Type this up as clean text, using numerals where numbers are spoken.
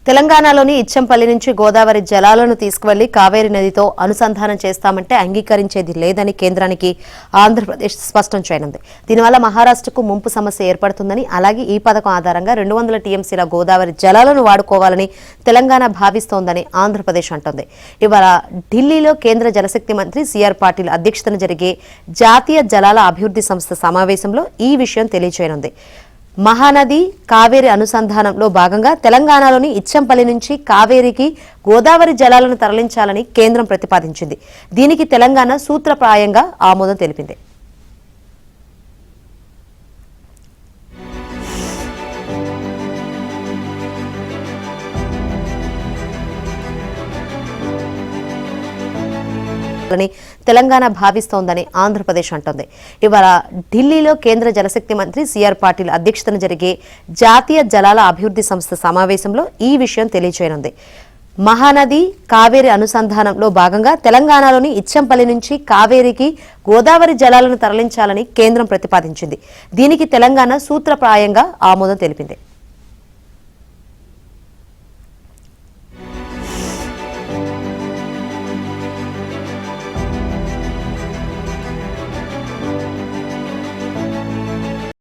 తెలంగాణలోని ఇచ్చంపల్లి నుంచి గోదావరి జలాలను తీసుకువెళ్లి కావేరీ నదితో అనుసంధానం చేస్తామంటే అంగీకరించేది లేదని కేంద్రానికి ఆంధ్రప్రదేశ్ స్పష్టం చేయనుంది. దీనివల్ల మహారాష్ట్రకు ముంపు సమస్య ఏర్పడుతుందని, అలాగే ఈ పథకం ఆధారంగా 200 టీఎంసీల గోదావరి జలాలను వాడుకోవాలని తెలంగాణ భావిస్తోందని ఆంధ్రప్రదేశ్ అంటోంది. ఇవాళ ఢిల్లీలో కేంద్ర జలశక్తి మంత్రి సిఆర్ పాటిల్ అధ్యక్షతన జరిగే జాతీయ జలాల అభివృద్ధి సంస్థ సమావేశంలో ఈ విషయం తెలియజేయనుంది. మహానది కావేరీ అనుసంధానంలో భాగంగా తెలంగాణలోని ఇచ్చంపల్లి నుంచి కావేరీకి గోదావరి జలాలను తరలించాలని కేంద్రం ప్రతిపాదించింది. దీనికి తెలంగాణ సూత్రప్రాయంగా ఆమోదం తెలిపింది. తెలంగాణ భావిస్తోందని ఆంధ్రప్రదేశ్ అంటోంది. ఇవాళ ఢిల్లీలో కేంద్ర జలశక్తి మంత్రి సిఆర్ పాటిల్ అధ్యక్షతన జరిగే జాతీయ జలాల అభివృద్ధి సంస్థ సమావేశంలో ఈ విషయం తెలియజేయనుంది. మహానది కావేరీ అనుసంధానంలో భాగంగా తెలంగాణలోని ఇచ్చంపల్లి నుంచి కావేరీకి గోదావరి జలాలను తరలించాలని కేంద్రం ప్రతిపాదించింది. దీనికి తెలంగాణ సూత్రప్రాయంగా ఆమోదం తెలిపింది.